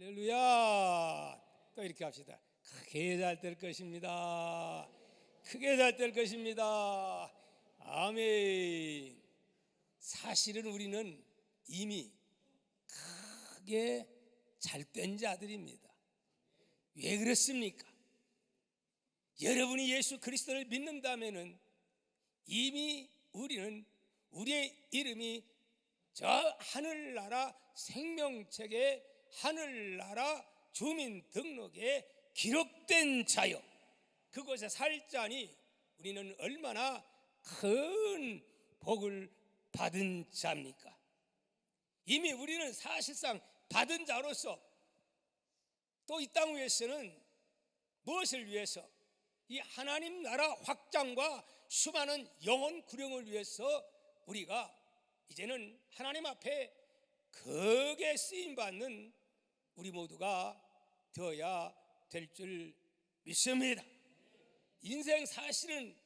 할렐루야. 또 이렇게 합시다. 크게 잘 될 것입니다. 크게 잘 될 것입니다. 아멘. 사실은 우리는 이미 크게 잘된 자들입니다. 왜 그렇습니까? 여러분이 예수 그리스도를 믿는다면은 이미 우리는 우리의 이름이 저 하늘나라 생명책에 하늘나라 주민등록에 기록된 자요, 그곳에 살 자니 우리는 얼마나 큰 복을 받은 자입니까? 이미 우리는 사실상 받은 자로서 또 이 땅 위에서는 무엇을 위해서? 이 하나님 나라 확장과 수많은 영혼 구령을 위해서 우리가 이제는 하나님 앞에 크게 쓰임받는 우리 모두가 되어야 될 줄 믿습니다. 인생 사실은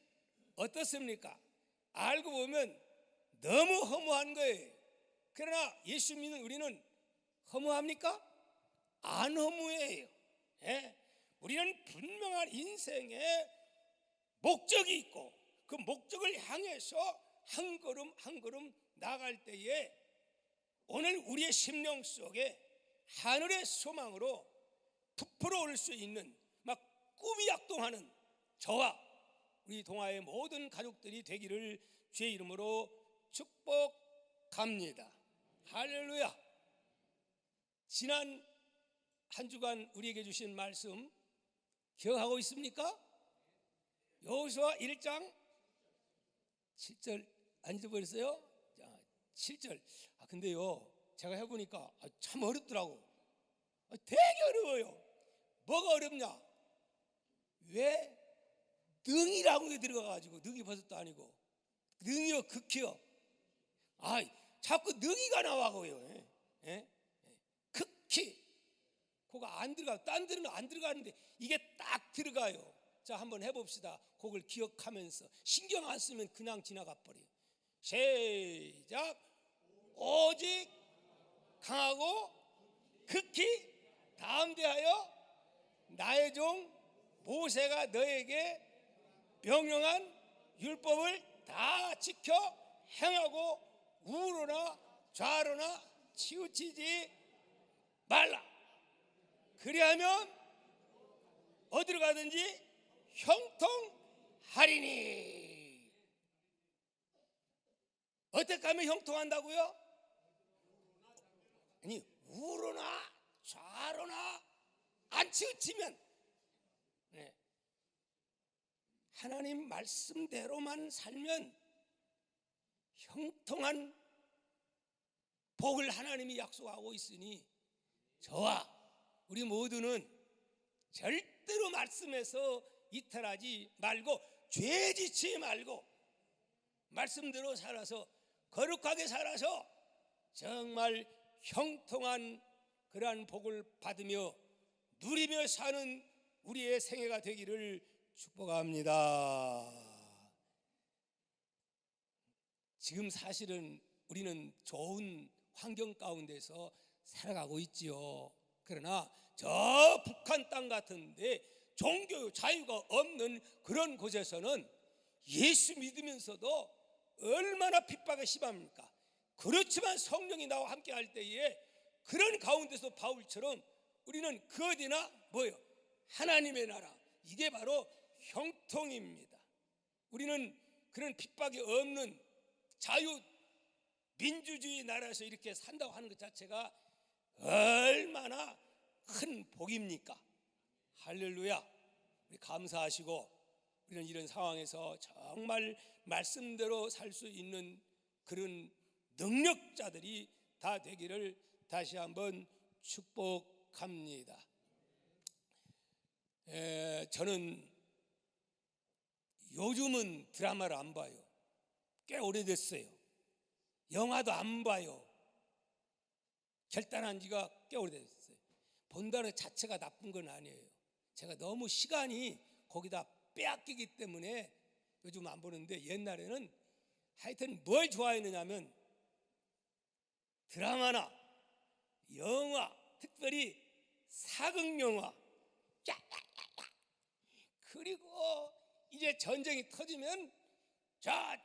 어떻습니까? 알고 보면 너무 허무한 거예요. 그러나 예수 믿는 우리는 허무합니까? 안 허무해요. 우리는 분명한 인생의 목적이 있고 그 목적을 향해서 한 걸음 한 걸음 나아갈 때에 오늘 우리의 심령 속에 하늘의 소망으로 부풀어 올 수 있는 막 꿈이 약동하는 저와 우리 동아의 모든 가족들이 되기를 주의 이름으로 축복합니다. 할렐루야. 지난 한 주간 우리에게 주신 말씀 기억하고 있습니까? 여호수아 1장 7절 안 잊어버렸어요? 자, 7절. 근데요 제가 해보니까 참 어렵더라고. 되게 어려워요. 뭐가 어렵냐? 왜 능이라고 게 들어가가지고, 능이 버섯도 아니고 능이요 극히요. 자꾸 능이가 나와고요. 극히 그거가 안 들어가. 딴 데는 안 들어가는데 이게 딱 들어가요. 자, 한번 해봅시다. 그걸 기억하면서 신경 안 쓰면 그냥 지나가 버려요. 시작. 오직 강하고 극히 담대하여 나의 종 모세가 너에게 명령한 율법을 다 지켜 행하고 우로나 좌로나 치우치지 말라. 그리하면 어디로 가든지 형통하리니. 어떻게 하면 형통한다고요? 아니, 우로나 좌로나 안 치우치면, 하나님 말씀대로만 살면 형통한 복을 하나님이 약속하고 있으니 저와 우리 모두는 절대로 말씀에서 이탈하지 말고 죄짓지 말고 말씀대로 살아서 거룩하게 살아서 정말 형통한 그러한 복을 받으며 누리며 사는 우리의 생애가 되기를 축복합니다. 지금 사실은 우리는 좋은 환경 가운데서 살아가고 있지요. 그러나 저 북한 땅 같은데 종교 자유가 없는 그런 곳에서는 예수 믿으면서도 얼마나 핍박이 심합니까? 그렇지만 성령이 나와 함께 할 때에 그런 가운데서 바울처럼 우리는 그 어디나 뭐요? 하나님의 나라. 이게 바로 형통입니다. 우리는 그런 핍박이 없는 자유 민주주의 나라에서 이렇게 산다고 하는 것 자체가 얼마나 큰 복입니까? 할렐루야. 우리 감사하시고 우리는 이런 상황에서 정말 말씀대로 살 수 있는 그런 능력자들이 다 되기를 다시 한번 축복합니다. 저는 요즘은 드라마를 안 봐요. 꽤 오래됐어요. 영화도 안 봐요. 결단한 지가 꽤 오래됐어요. 본다는 자체가 나쁜 건 아니에요. 제가 너무 시간이 거기다 빼앗기기 때문에 요즘 안 보는데, 옛날에는 하여튼 뭘 좋아했느냐면 드라마나 영화, 특별히 사극영화. 그리고 이제 전쟁이 터지면 자,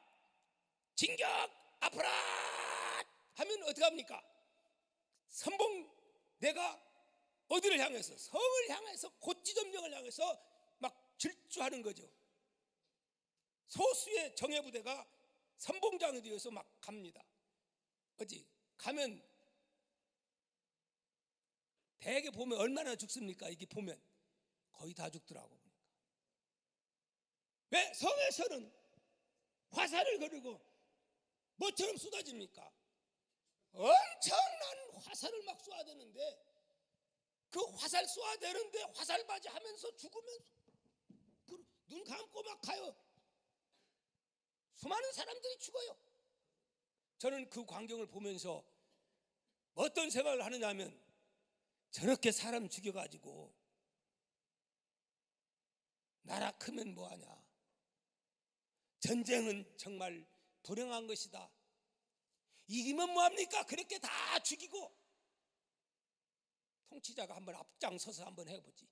진격 앞으로 하면 어떻게 합니까? 선봉대가 어디를 향해서? 성을 향해서, 고지점령을 향해서 막 질주하는 거죠. 소수의 정예부대가 선봉장이 되어서 막 갑니다. 어디 가면 대개 보면 얼마나 죽습니까? 이게 보면 거의 다 죽더라고. 왜? 성에서는 화살을 거르고 뭐처럼 쏟아집니까? 엄청난 화살을 막 쏘아대는데, 그 화살 쏘아대는데 화살바지 하면서 죽으면서 눈 감고 막 가요. 수많은 사람들이 죽어요. 저는 그 광경을 보면서 어떤 생각을 하느냐 하면, 저렇게 사람 죽여가지고 나라 크면 뭐하냐. 전쟁은 정말 불행한 것이다. 이기면 뭐합니까? 그렇게 다 죽이고. 통치자가 한번 앞장서서 한번 해보지.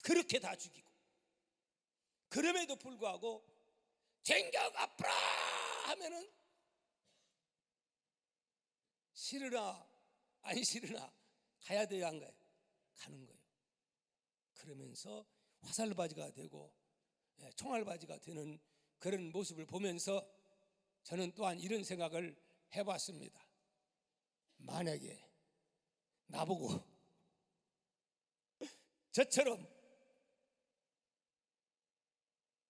그렇게 다 죽이고. 그럼에도 불구하고 전격 앞으로 하면은 싫으나 아니 싫으나 가야 돼요, 안 가요? 가는 거예요. 그러면서 화살바지가 되고 총알바지가 되는 그런 모습을 보면서 저는 또한 이런 생각을 해봤습니다. 만약에 나보고 저처럼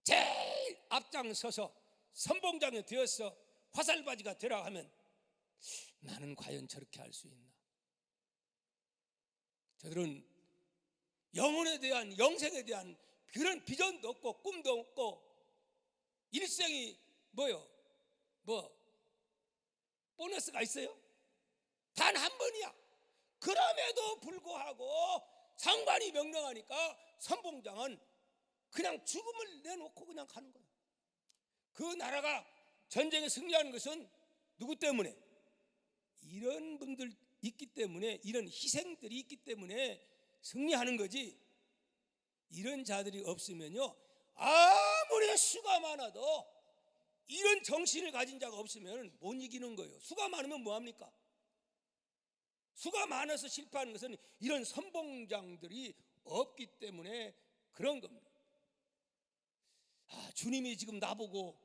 제일 앞장서서 선봉장에 되어서 화살바지가 되라 하면 나는 과연 저렇게 할 수 있나? 저들은 영혼에 대한, 영생에 대한 그런 비전도 없고 꿈도 없고, 일생이 뭐요? 보너스가 있어요? 단 한 번이야. 그럼에도 불구하고 장관이 명령하니까 선봉장은 그냥 죽음을 내놓고 그냥 가는 거야. 그 나라가 전쟁에 승리하는 것은 누구 때문에? 이런 분들 있기 때문에, 이런 희생들이 있기 때문에 승리하는 거지. 이런 자들이 없으면요, 아무리 수가 많아도 이런 정신을 가진 자가 없으면 못 이기는 거예요. 수가 많으면 뭐합니까? 수가 많아서 실패하는 것은 이런 선봉장들이 없기 때문에 그런 겁니다. 주님이 지금 나보고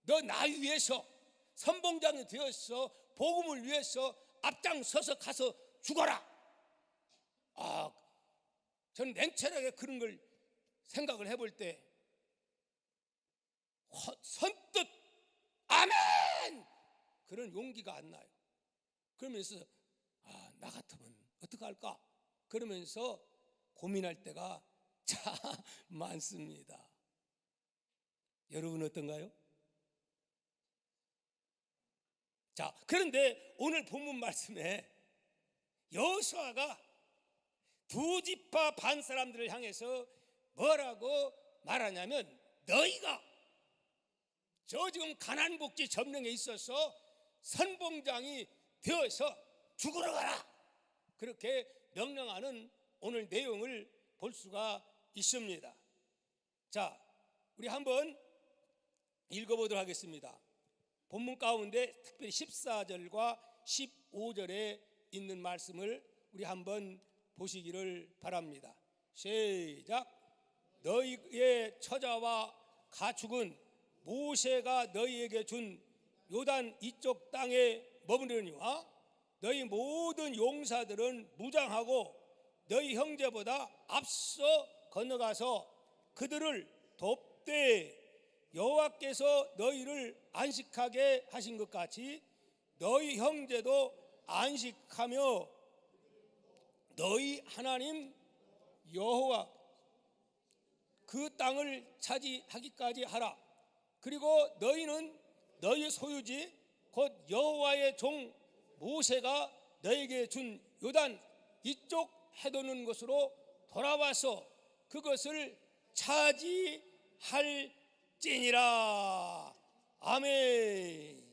너 나 위해서 선봉장이 되어서 복음을 위해서 앞장서서 가서 죽어라. 저는 냉철하게 그런 걸 생각을 해볼 때 선뜻 아멘! 그런 용기가 안 나요. 그러면서 나 같으면 어떻게 할까? 그러면서 고민할 때가 참 많습니다. 여러분 어떤가요? 자, 그런데 오늘 본문 말씀에 여호수아가 두 지파 반 사람들을 향해서 뭐라고 말하냐면, 너희가 저 지금 가나안 복지 점령에 있어서 선봉장이 되어서 죽으러 가라, 그렇게 명령하는 오늘 내용을 볼 수가 있습니다. 자, 우리 한번 읽어보도록 하겠습니다. 본문 가운데 특별히 14절과 15절에 있는 말씀을 우리 한번 보시기를 바랍니다. 시작. 너희의 처자와 가축은 모세가 너희에게 준 요단 이쪽 땅에 머무르니와 너희 모든 용사들은 무장하고 너희 형제보다 앞서 건너가서 그들을 돕되 여호와께서 너희를 안식하게 하신 것 같이 너희 형제도 안식하며 너희 하나님 여호와 그 땅을 차지하기까지 하라. 그리고 너희는 너희 소유지 곧 여호와의 종 모세가 너에게 준 요단 이쪽 해도는 곳으로 돌아와서 그것을 차지할지니라. 아멘.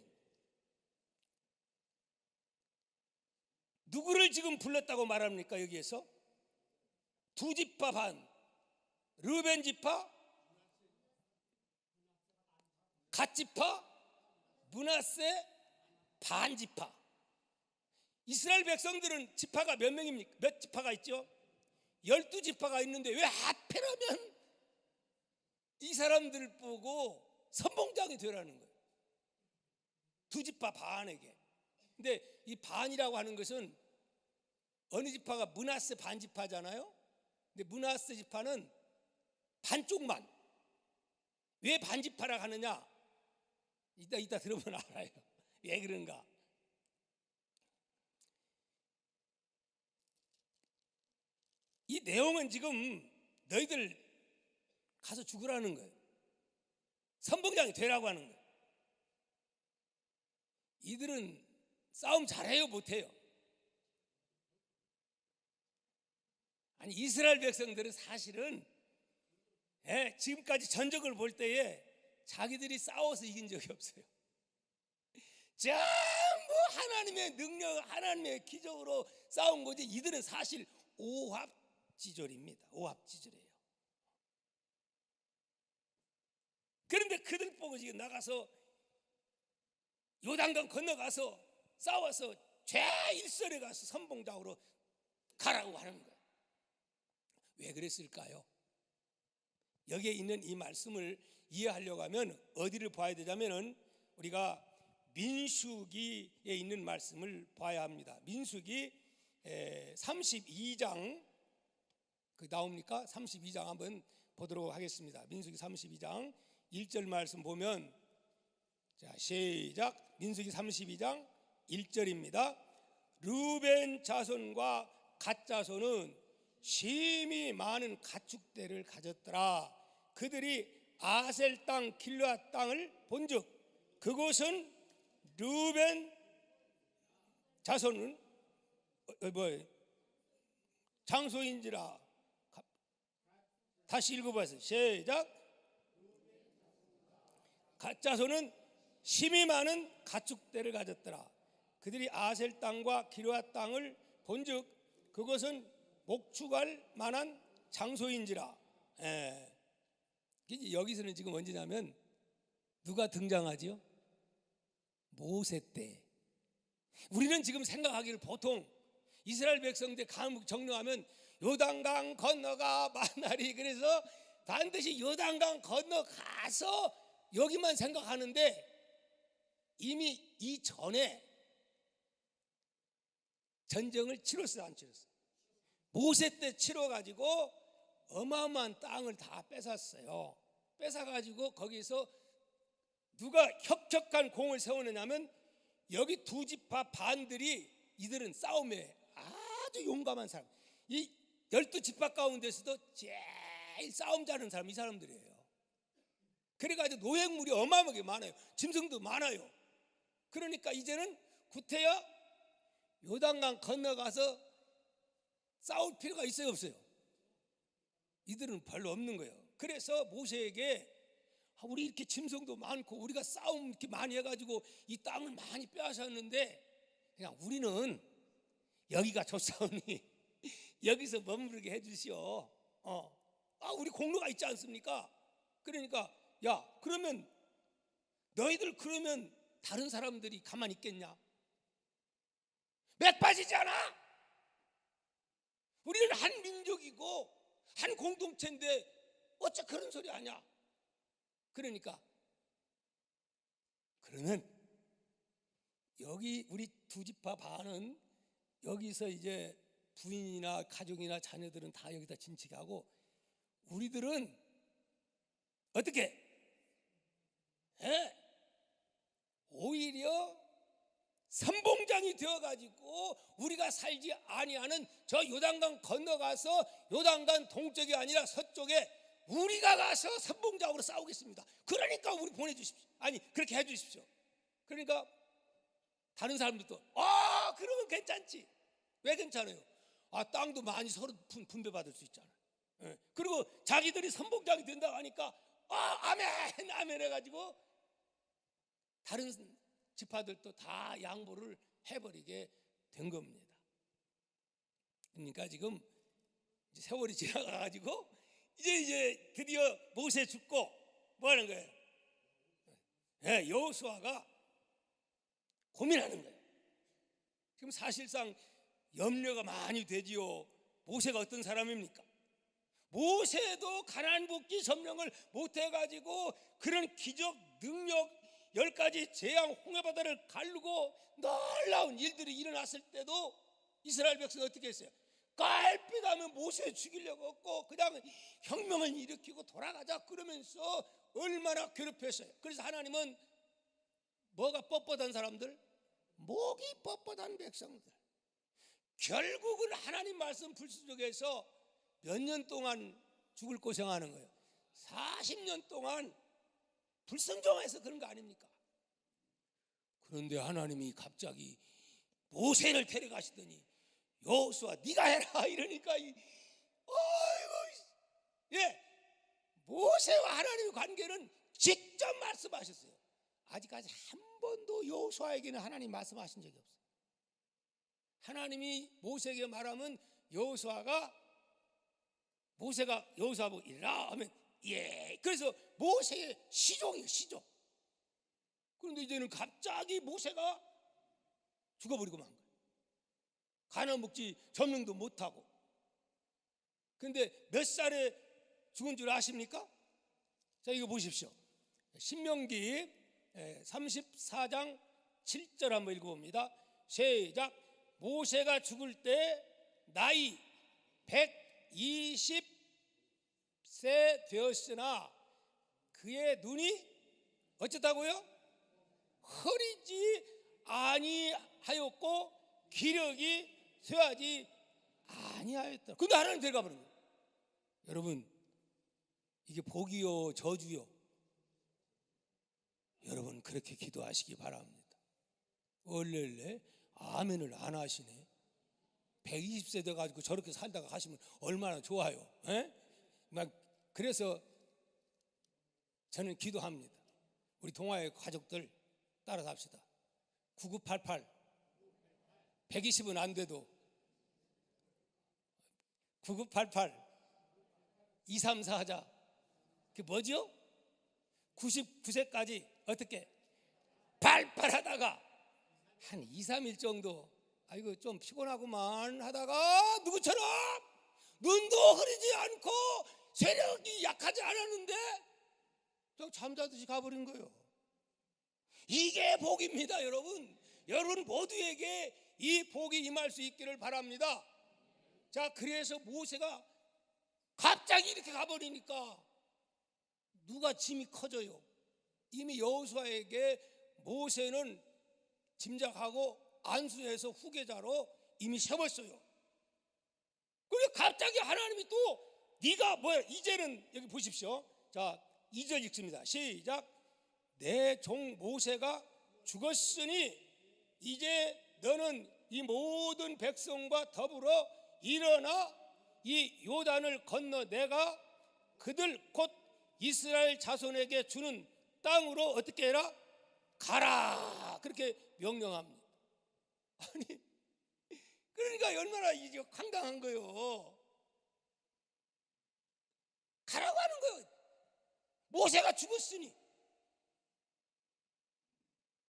누구를 지금 불렀다고 말합니까? 여기에서 두 지파 반, 르벤 지파, 갓 지파, 므낫세 반 지파. 이스라엘 백성들은 지파가 몇 명입니까? 몇 지파가 있죠? 12지파가 있는데 왜 하필이면 이 사람들 보고 선봉장이 되라는 거예요. 두 지파 반에게. 근데 이 반이라고 하는 것은 어느 지파가 므낫세 반 지파잖아요. 근데 므낫세 지파는 반쪽만. 왜 반 지파라고 하느냐? 이따 들어보면 알아요. 왜 그런가? 이 내용은 지금 너희들 가서 죽으라는 거예요. 선봉장이 되라고 하는 거예요. 이들은 싸움 잘해요, 못해요? 아니, 이스라엘 백성들은 사실은 지금까지 전적을 볼 때에 자기들이 싸워서 이긴 적이 없어요. 전부 하나님의 능력, 하나님의 기적으로 싸운 거지. 이들은 사실 오합지졸입니다. 오합지졸이에요. 그런데 그들 보고 지금 나가서 요단강 건너가서 싸워서 최일선에 가서 선봉장으로 가라고 하는 거예요. 왜 그랬을까요? 여기에 있는 이 말씀을 이해하려고 하면 어디를 봐야 되냐면은 우리가 민수기에 있는 말씀을 봐야 합니다. 민수기 32장 나옵니까? 32장 한번 보도록 하겠습니다. 민수기 32장 1절 말씀 보면, 자, 시작. 민수기 32장 1절입니다. 르벤 자손과 갓 자손은 심히 많은 가축대를 가졌더라. 그들이 아셀 땅 길르앗 땅을 본즉 그곳은 르벤 자손은 장소인지라. 다시 읽어보세요. 시작. 갓 자손은 심히 많은 가축대를 가졌더라. 그들이 아셀 땅과 길르앗 땅을 본즉 그것은 목축할 만한 장소인지라. 여기서는 지금 언제냐면 누가 등장하지요? 모세 때. 우리는 지금 생각하기를 보통 이스라엘 백성들 정령하면 요단강 건너가 만나리, 그래서 반드시 요단강 건너가서 여기만 생각하는데 이미 이전에 전쟁을 치렀어요, 안 치렀어요? 모세 때 치러가지고 어마어마한 땅을 다 뺏었어요. 뺏어가지고 거기서 누가 혁혁한 공을 세우느냐면 여기 두 지파 반들이, 이들은 싸움에 아주 용감한 사람, 이 12지파 가운데서도 제일 싸움 잘하는 사람 이 사람들이에요. 그래가지고 노획물이 어마어마하게 많아요. 짐승도 많아요. 그러니까 이제는 구태여 요단강 건너가서 싸울 필요가 있어요, 없어요? 이들은 별로 없는 거예요. 그래서 모세에게 우리 이렇게 짐승도 많고 우리가 싸움 이렇게 많이 해가지고 이 땅을 많이 빼앗았는데 그냥 우리는 여기가 좋사오니 여기서 머무르게 해주시오. 우리 공로가 있지 않습니까? 그러니까 야, 그러면 너희들 그러면 다른 사람들이 가만히 있겠냐? 맥 빠지지 않아? 우리는 한 민족이고 한 공동체인데 어째 그런 소리 하냐? 그러니까 그러면 여기 우리 두 지파 반은 여기서 이제 부인이나 가족이나 자녀들은 다 여기다 진치하고 우리들은 어떻게? 오히려 선봉장이 되어가지고 우리가 살지 아니하는 저 요단강 건너가서 요단강 동쪽이 아니라 서쪽에 우리가 가서 선봉장으로 싸우겠습니다. 그러니까 우리 보내주십시오. 아니, 그렇게 해주십시오. 그러니까 다른 사람들도 그러면 괜찮지. 왜 괜찮아요? 땅도 많이 서로 분배받을 수 있잖아요. 그리고 자기들이 선봉장이 된다고 하니까 아멘 아멘 해가지고 다른 지파들도 다 양보를 해버리게 된 겁니다. 그러니까 지금 세월이 지나가가지고 이제 드디어 모세 죽고 뭐 하는 거예요? 여호수아가 고민하는 거예요. 지금 사실상 염려가 많이 되지요. 모세가 어떤 사람입니까? 모세도 가나안 복지 점령을 못해가지고 그런 기적 능력 10가지 재앙 홍해바다를 가르고 놀라운 일들이 일어났을 때도 이스라엘 백성이 어떻게 했어요? 깔빛하면 모세 죽이려고 했고 그냥 혁명을 일으키고 돌아가자 그러면서 얼마나 괴롭혔어요. 그래서 하나님은 뭐가 뻣뻣한 사람들? 목이 뻣뻣한 백성들. 결국은 하나님 말씀 불순종해서 몇 년 동안 죽을 고생하는 거예요. 40년 동안 불순종해서 그런 거 아닙니까? 그런데 하나님이 갑자기 모세를 데려가시더니 여호수아 네가 해라 이러니까 모세와 하나님의 관계는 직접 말씀하셨어요. 아직까지 한 번도 여호수아에게는 하나님 말씀하신 적이 없어요. 하나님이 모세에게 말하면 모세가 여호수아 보고 이리라 하면 그래서 모세의 시종이에요, 시종. 그런데 이제는 갑자기 모세가 죽어버리고 만 거예요. 가나안 복지 점령도 못하고. 그런데 몇 살에 죽은 줄 아십니까? 자, 이거 보십시오. 신명기 34장 7절 한번 읽어봅니다. 시작. 모세가 죽을 때 나이 120세 되었으나 그의 눈이 어쨌다고요? 흐리지 아니하였고 기력이 쇠하지 아니하였다. 근데 하나님 데려가 버린 거예요. 여러분, 이게 복이요 저주요? 여러분 그렇게 기도하시기 바랍니다. 원래 아멘을 안 하시네. 120세 돼가지고 저렇게 살다가 가시면 얼마나 좋아요. 그래서 저는 기도합니다. 우리 동아의 가족들 따라 합시다. 9988 120은 안 돼도 9988 234 하자. 그게 뭐죠? 99세까지 어떻게 발발하다가 한 2, 3일 정도 아이고 좀 피곤하구만 하다가 누구처럼 눈도 흐리지 않고 세력이 약하지 않았는데 좀 잠자듯이 가버린 거예요. 이게 복입니다. 여러분 모두에게 이 복이 임할 수 있기를 바랍니다. 자, 그래서 모세가 갑자기 이렇게 가버리니까 누가 짐이 커져요. 이미 여호수아에게 모세는 짐작하고 안수해서 후계자로 이미 세웠어요. 그리고 갑자기 하나님이 또 네가 뭐야? 이제는 여기 보십시오. 자, 2절 읽습니다. 시작. 내 종 모세가 죽었으니 이제 너는 이 모든 백성과 더불어 일어나 이 요단을 건너 내가 그들 곧 이스라엘 자손에게 주는 땅으로 어떻게 해라? 가라. 그렇게 명령합니다. 아니, 그러니까 얼마나 이게 황당한 거예요. 가라고 하는 거예요. 모세가 죽었으니.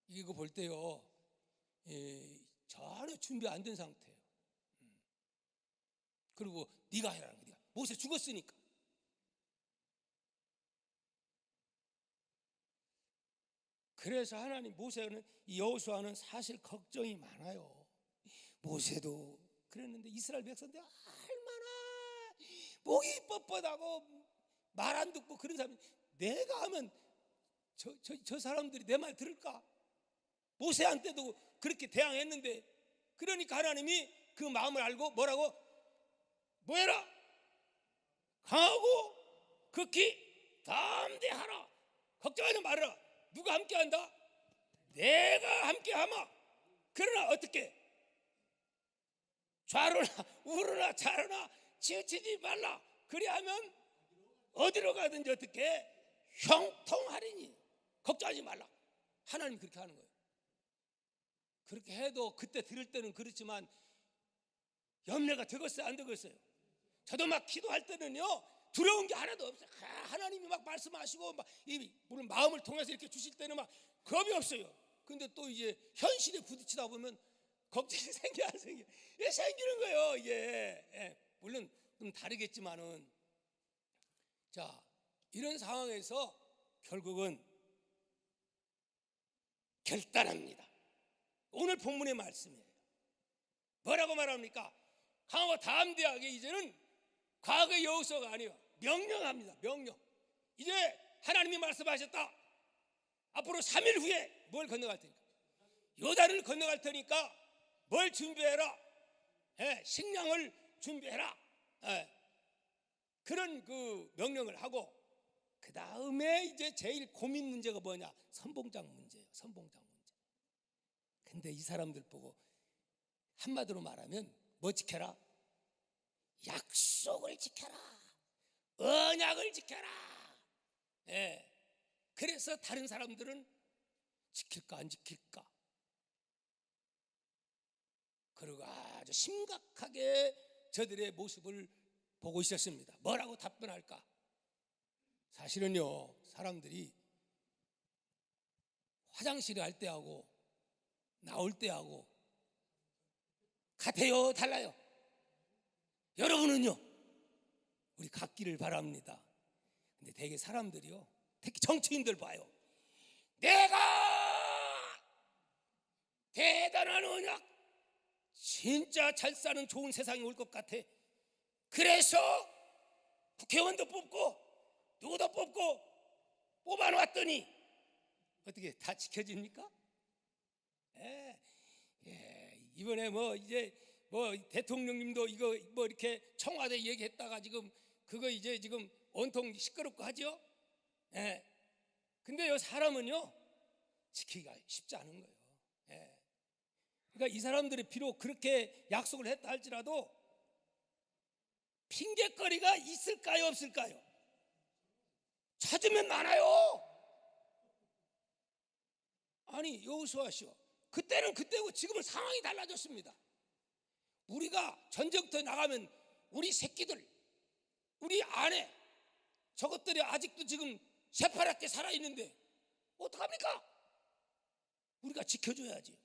이거 볼 때요, 전혀 준비 안 된 상태예요. 그리고 네가 해라는 거야. 모세 죽었으니까. 그래서 하나님 모세는 이 여호수아는 사실 걱정이 많아요. 모세도 그랬는데 이스라엘 백성들 얼마나 목이 뻣뻣하고 말 안 듣고 그런 사람이 내가 하면 저 사람들이 내 말 들을까? 모세한테도 그렇게 대항했는데 그러니까 하나님이 그 마음을 알고 뭐라고? 뭐해라? 강하고 극히 담대하라. 걱정하지 말아라. 누가 함께한다? 내가 함께하마. 그러나 어떻게? 좌로나 우로나 좌로나 치우치지 말라. 그리하면 어디로 가든지 어떻게 형통하리니. 걱정하지 말라. 하나님 그렇게 하는 거예요. 그렇게 해도 그때 들을 때는 그렇지만 염려가 되겠어요? 안 되겠어요? 저도 막 기도할 때는요 두려운 게 하나도 없어요. 하나님이 막 말씀하시고 막 우리 마음을 통해서 이렇게 주실 때는 막 겁이 없어요. 근데 또 이제 현실에 부딪히다 보면 걱정이 생겨 안 생겨? 이게 생기는 거예요. 이게 물론 좀 다르겠지만은, 자, 이런 상황에서 결국은 결단합니다. 오늘 본문의 말씀이에요. 뭐라고 말합니까? 강하고 담대하게 이제는 과거의 여호수아가 아니에요. 명령합니다. 명령. 이제 하나님이 말씀하셨다. 앞으로 3일 후에 뭘 건너갈 테니까, 요단을 건너갈 테니까 뭘 준비해라. 식량을 준비해라. 그런 그 명령을 하고, 그 다음에 이제 제일 고민 문제가 뭐냐? 선봉장 문제예요. 선봉장 문제. 근데 이 사람들 보고 한마디로 말하면 뭐 지켜라? 약속을 지켜라. 언약을 지켜라. 그래서 다른 사람들은 지킬까 안 지킬까, 그리고 아주 심각하게 저들의 모습을 보고 있었습니다. 뭐라고 답변할까? 사실은요, 사람들이 화장실에 할 때하고 나올 때하고 같아요, 달라요? 여러분은요? 우리 같기를 바랍니다. 근데 되게 사람들이요, 특히 정치인들 봐요. 내가 대단한 언약, 진짜 잘 사는 좋은 세상이 올 것 같아. 그래서 국회의원도 뽑고 누구도 뽑고 뽑아놨더니 어떻게 다 지켜집니까? 이번에 뭐 이제 뭐 대통령님도 이거 뭐 이렇게 청와대 얘기했다가 지금 그거 이제 지금 온통 시끄럽고 하죠. 근데 이 사람은요 지키기가 쉽지 않은 거예요. 그러니까 이 사람들이 비록 그렇게 약속을 했다 할지라도 핑계거리가 있을까요, 없을까요? 찾으면 많아요. 아니 여호수아시오, 그때는 그때고 지금은 상황이 달라졌습니다. 우리가 전쟁터에 나가면 우리 새끼들, 우리 아내, 저것들이 아직도 지금 새파랗게 살아있는데 어떡합니까? 우리가 지켜줘야지.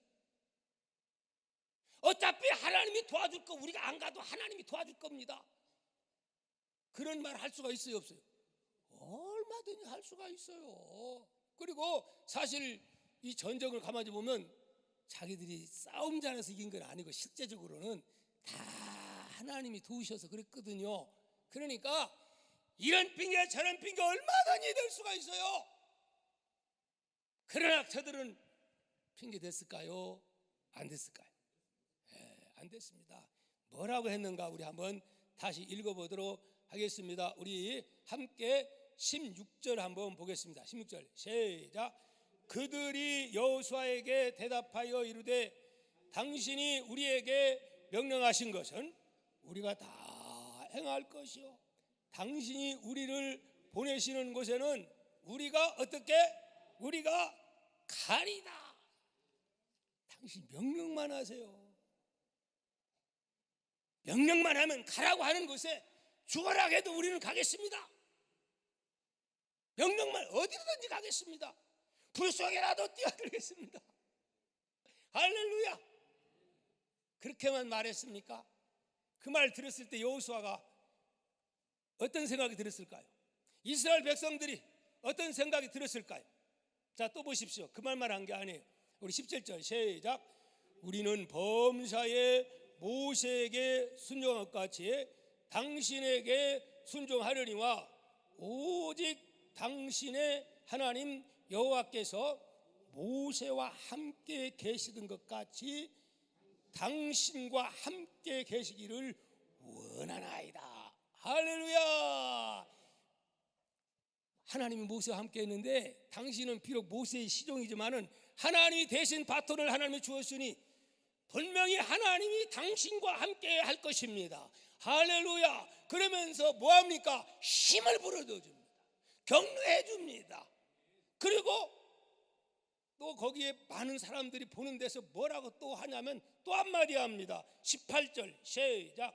어차피 하나님이 도와줄 거, 우리가 안 가도 하나님이 도와줄 겁니다. 그런 말 할 수가 있어요, 없어요? 얼마든지 할 수가 있어요. 그리고 사실 이 전쟁을 가만히 보면 자기들이 싸움장에서 이긴 건 아니고 실제적으로는 다 하나님이 도우셔서 그랬거든요. 그러니까 이런 핑계 저런 핑계 얼마든지 될 수가 있어요. 그러나 저들은 핑계 됐을까요? 안 됐을까요? 안 됐습니다. 뭐라고 했는가 우리 한번 다시 읽어보도록 하겠습니다. 우리 함께 16절 한번 보겠습니다. 16절 시작. 그들이 여호수아에게 대답하여 이르되 당신이 우리에게 명령하신 것은 우리가 다 행할 것이요, 당신이 우리를 보내시는 곳에는 우리가 어떻게? 우리가 가리다. 당신 명령만 하세요. 명령만 하면 가라고 하는 곳에 죽어라 해도 우리는 가겠습니다. 명령만 어디든지 가겠습니다. 불 속에라도 뛰어들겠습니다. 할렐루야. 그렇게만 말했습니까? 그 말 들었을 때 여호수아가 어떤 생각이 들었을까요? 이스라엘 백성들이 어떤 생각이 들었을까요? 자, 또 보십시오. 그 말만 한 게 아니에요. 우리 17절 시작. 우리는 범사에 모세에게 순종한 것 같이 당신에게 순종하려니와 오직 당신의 하나님 여호와께서 모세와 함께 계시던 것 같이 당신과 함께 계시기를 원하나이다. 할렐루야. 하나님이 모세와 함께 했는데 당신은 비록 모세의 시종이지만은 하나님이 대신 바톤을 하나님이 주었으니 분명히 하나님이 당신과 함께 할 것입니다. 할렐루야. 그러면서 뭐합니까? 힘을 불어넣어 줍니다. 격려해 줍니다. 그리고 또 거기에 많은 사람들이 보는 데서 뭐라고 또 하냐면 또 한마디 합니다. 18절 시작.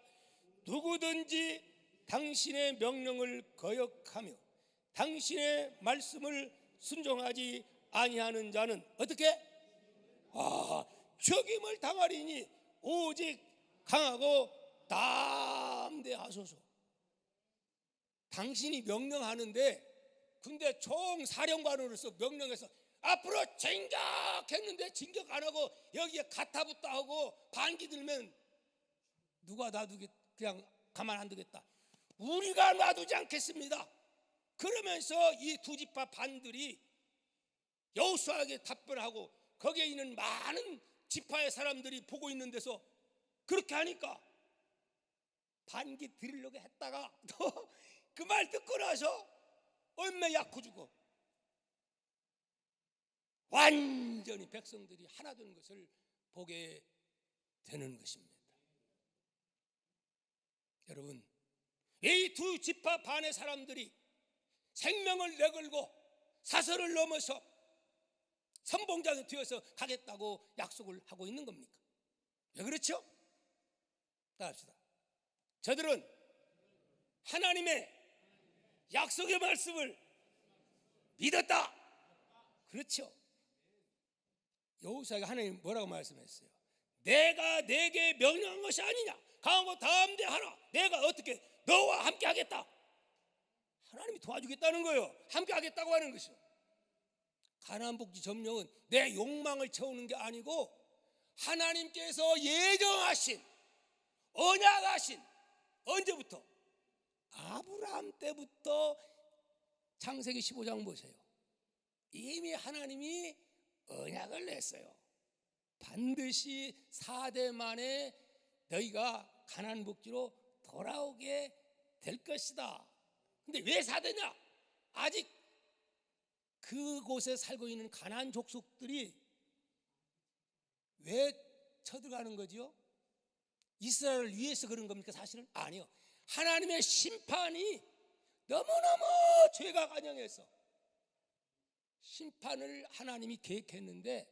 누구든지 당신의 명령을 거역하며 당신의 말씀을 순종하지 아니하는 자는 어떻게? 죽임을 당하리니 오직 강하고 담대하소서. 당신이 명령하는데 군대 총사령관으로서 명령해서 앞으로 진격했는데 진격 안 하고 여기에 가타부터 하고 반기 들면 누가 그냥 가만 안 두겠다. 우리가 놔두지 않겠습니다. 그러면서 이 두 지파 반들이 여호수아에게 답변하고 거기에 있는 많은 지파의 사람들이 보고 있는 데서 그렇게 하니까 반기 드리려고 했다가 그 말 듣고 나서 얼마 약고 죽어 완전히 백성들이 하나 되는 것을 보게 되는 것입니다. 여러분, 이 두 지파 반의 사람들이 생명을 내걸고 사설을 넘어서 선봉장에 뛰어서 가겠다고 약속을 하고 있는 겁니까? 왜 그렇죠? 따라합시다. 저들은 하나님의 약속의 말씀을 믿었다. 그렇죠? 여호수아가 하나님 뭐라고 말씀했어요? 내가 내게 명령한 것이 아니냐? 강하고 담대하라. 내가 어떻게 너와 함께 하겠다. 하나님이 도와주겠다는 거예요. 함께 하겠다고 하는 것이요. 가나안 복지 점령은 내 욕망을 채우는 게 아니고 하나님께서 예정하신 언약하신 언제부터? 아브라함 때부터 창세기 15장 보세요. 이미 하나님이 언약을 냈어요. 반드시 4대 만에 너희가 가나안 복지로 돌아오게 될 것이다. 근데 왜 4대냐? 아직 그곳에 살고 있는 가나안 족속들이 왜 쳐들어가는 거지요? 이스라엘을 위해서 그런 겁니까? 사실은 아니요. 하나님의 심판이 너무너무 죄가 간영해서 심판을 하나님이 계획했는데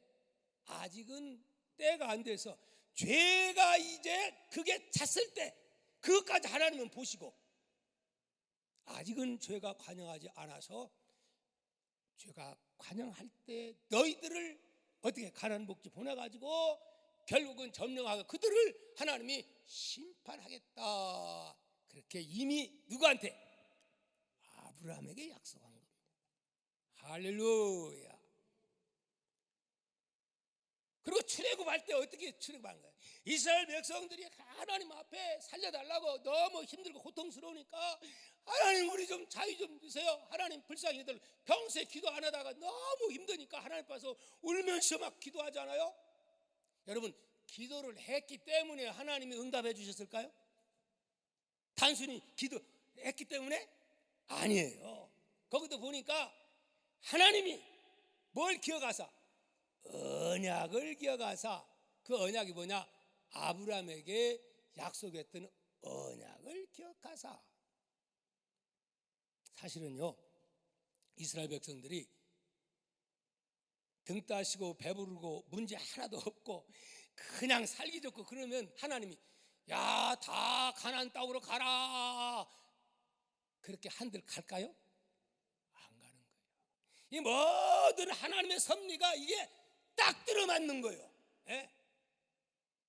아직은 때가 안 돼서 죄가 이제 그게 찼을 때 그것까지 하나님은 보시고 아직은 죄가 관영하지 않아서 죄가 관영할 때 너희들을 어떻게 가나안 복지 보내가지고 결국은 점령하고 그들을 하나님이 심판하겠다. 그렇게 이미 누구한테? 아브라함에게 약속한 겁니다. 할렐루야. 그리고 출애굽할 때 어떻게 출애굽한 거예요? 이스라엘 백성들이 하나님 앞에 살려달라고 너무 힘들고 고통스러우니까 하나님 우리 좀 자유 좀 주세요. 하나님 불쌍히들 평소에 기도 안 하다가 너무 힘드니까 하나님 앞에서 울면서 막 기도하잖아요. 여러분, 기도를 했기 때문에 하나님이 응답해 주셨을까요? 단순히 기도했기 때문에? 아니에요. 거기도 보니까 하나님이 뭘 기억하사? 언약을 기억하사. 그 언약이 뭐냐? 아브라함에게 약속했던 언약을 기억하사. 사실은요, 이스라엘 백성들이 등 따시고 배부르고 문제 하나도 없고 그냥 살기 좋고 그러면 하나님이 야, 다 가나안 땅으로 가라 그렇게 한들 갈까요? 안 가는 거예요. 이 모든 하나님의 섭리가 이게 딱 들어맞는 거예요. 예?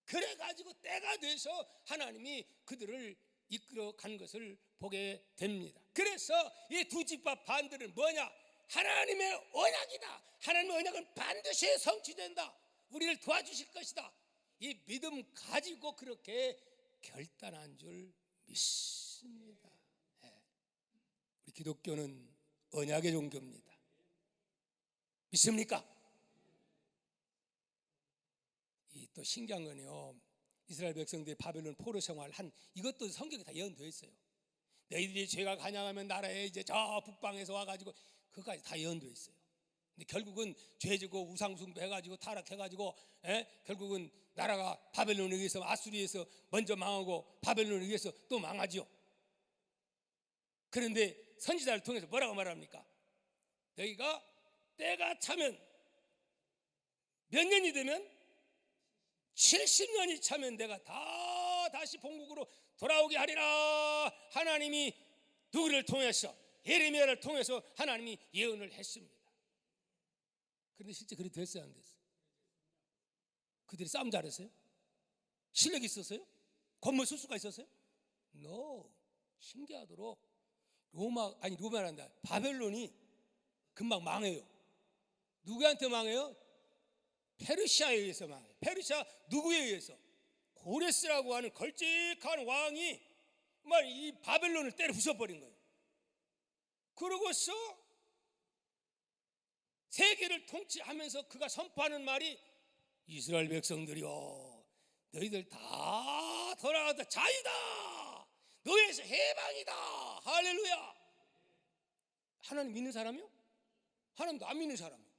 그래가지고 때가 돼서 하나님이 그들을 이끌어 간 것을 보게 됩니다. 그래서 이 두 집합 반들은 뭐냐? 하나님의 언약이다. 하나님의 언약은 반드시 성취된다. 우리를 도와주실 것이다. 이 믿음 가지고 그렇게 결단한 줄 믿습니다. 네. 우리 기독교는 언약의 종교입니다. 믿습니까? 이 또 신기한 거네요. 이스라엘 백성들이 바벨론 포로 생활한 이것도 성경에 다 예언되어 있어요. 너희들이 죄가 간양하면 나라에 이제 저 북방에서 와가지고 그까지 다 예언되어 있어요. 근데 결국은 죄지고 우상숭배 해가지고 타락해가지고 결국은 나라가 바벨론에 의해서 아수리에서 먼저 망하고 바벨론에 의해서 또 망하지요. 그런데 선지자를 통해서 뭐라고 말합니까? 너희가 때가 차면 몇 년이 되면 70년이 차면 내가 다 다시 본국으로 돌아오게 하리라. 하나님이 누구를 통해서, 예레미야를 통해서 하나님이 예언을 했습니다. 그런데 실제 그리 됐어요, 안 됐어요? 그들이 싸움 잘했어요? 실력이 있었어요? 건물 쓸 수가 있었어요? No. 신기하도록 로마란다. 바벨론이 금방 망해요. 누구한테 망해요? 페르시아에 의해서 망해요. 페르시아 누구에 의해서? 고레스라고 하는 걸찍한 왕이 이 바벨론을 때려 부숴버린 거예요. 그러고서 세계를 통치하면서 그가 선포하는 말이, 이스라엘 백성들이여, 너희들 다 돌아가다 자유다, 너희에서 해방이다. 할렐루야. 하나님 믿는 사람이요? 하나님도 안 믿는 사람이요.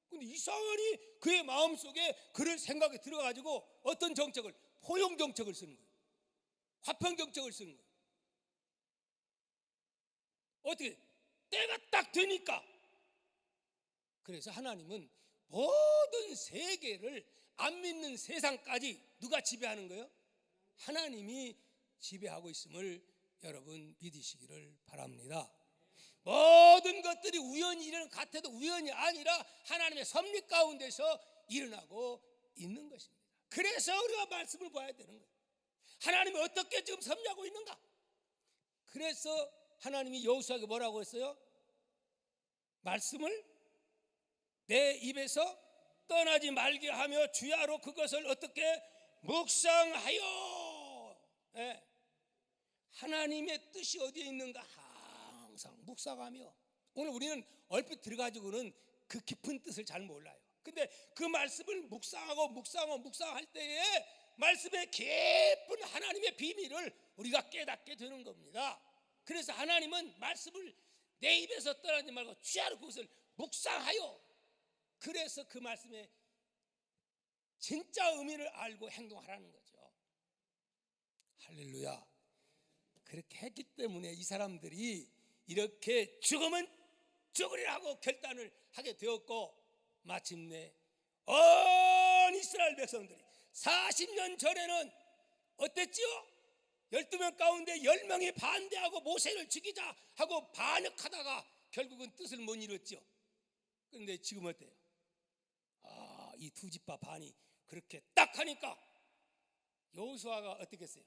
근데 이상하니 그의 마음속에 그런 생각이 들어가지고 어떤 정책을, 포용 정책을 쓰는 거예요. 화평 정책을 쓰는 거예요. 어떻게 때가 딱 되니까. 그래서 하나님은 모든 세계를 안 믿는 세상까지 누가 지배하는 거예요? 하나님이 지배하고 있음을 여러분 믿으시기를 바랍니다. 모든 것들이 우연히 일어나는 것 같아도 우연이 아니라 하나님의 섭리 가운데서 일어나고 있는 것입니다. 그래서 우리가 말씀을 봐야 되는 거예요. 하나님이 어떻게 지금 섭리하고 있는가? 그래서 하나님이 여호수아에게 뭐라고 했어요? 말씀을 내 입에서 떠나지 말게 하며 주야로 그것을 어떻게 묵상하여. 예. 하나님의 뜻이 어디에 있는가 항상 묵상하며. 오늘 우리는 얼핏 들어가지고는 그 깊은 뜻을 잘 몰라요. 근데 그 말씀을 묵상할 때에 말씀의 깊은 하나님의 비밀을 우리가 깨닫게 되는 겁니다. 그래서 하나님은 말씀을 내 입에서 떠나지 말고 주야로 그것을 묵상하여. 그래서 그 말씀의 진짜 의미를 알고 행동하라는 거죠. 할렐루야. 그렇게 했기 때문에 이 사람들이 이렇게 죽으면 죽으리라고 결단을 하게 되었고, 마침내 온 이스라엘 백성들이 40년 전에는 어땠지요? 12명 가운데 10명이 반대하고 모세를 죽이자 하고 반역하다가 결국은 뜻을 못 이뤘죠. 그런데 지금 어때요? 이 두 집파 반이 그렇게 딱 하니까 여호수아가 어떻게 했어요?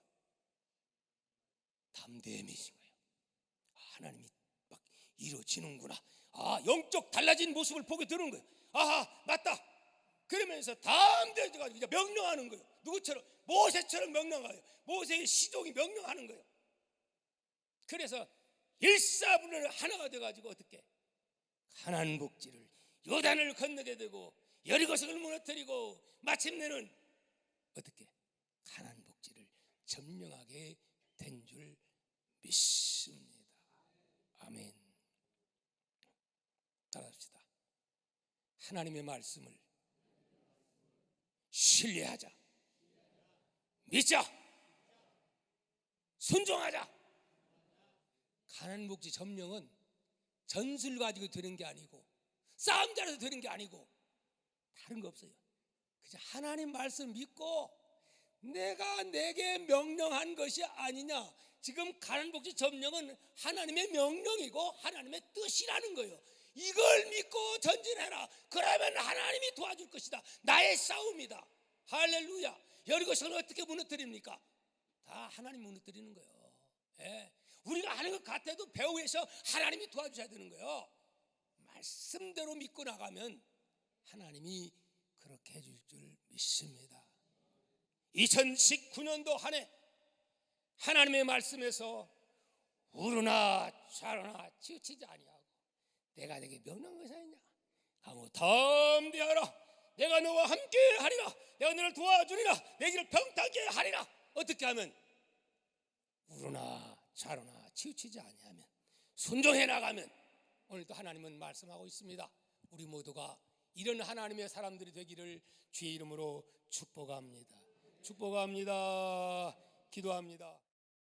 담대해지신 거예요. 하나님이 막 이루어지는구나. 영적 달라진 모습을 보게 되는 거예요. 맞다. 그러면서 담대해져가지고 이제 명령하는 거예요. 누구처럼? 모세처럼 명령해요. 모세의 시종이 명령하는 거예요. 그래서 일사분란을 하나가 돼가지고 어떻게? 가나안 복지를, 요단을 건너게 되고 여리고성을 무너뜨리고 마침내는 어떻게? 가나안 복지를 점령하게 된 줄 믿습니다. 아멘. 따라합시다. 하나님의 말씀을 신뢰하자, 믿자, 순종하자. 가나안 복지 점령은 전술 가지고 되는 게 아니고 싸움 잘해서 되는 게 아니고 다른 거 없어요. 그저 하나님 말씀 믿고 내가 내게 명령한 것이 아니냐. 지금 가나안 복지 점령은 하나님의 명령이고 하나님의 뜻이라는 거예요. 이걸 믿고 전진해라. 그러면 하나님이 도와줄 것이다. 나의 싸움이다. 할렐루야. 여리고성을 어떻게 무너뜨립니까? 다 하나님 무너뜨리는 거예요. 예. 우리가 하는 것 같아도 배후에서 하나님이 도와주셔야 되는 거예요. 말씀대로 믿고 나가면 하나님이 그렇게 해줄 줄 믿습니다. 2019년도 한 해 하나님의 말씀에서 우르나 좌르나 치우치지 아니하고 내가 내게 명령한 것이 아니냐. 담대하라. 내가 너와 함께 하리라. 내가 너를 도와주리라. 내 길을 평탄케 하리라. 어떻게 하면? 우르나 좌르나 치우치지 아니하면, 순종해 나가면. 오늘도 하나님은 말씀하고 있습니다. 우리 모두가 이런 하나님의 사람들이 되기를 주의 이름으로 축복합니다. 축복합니다. 기도합니다.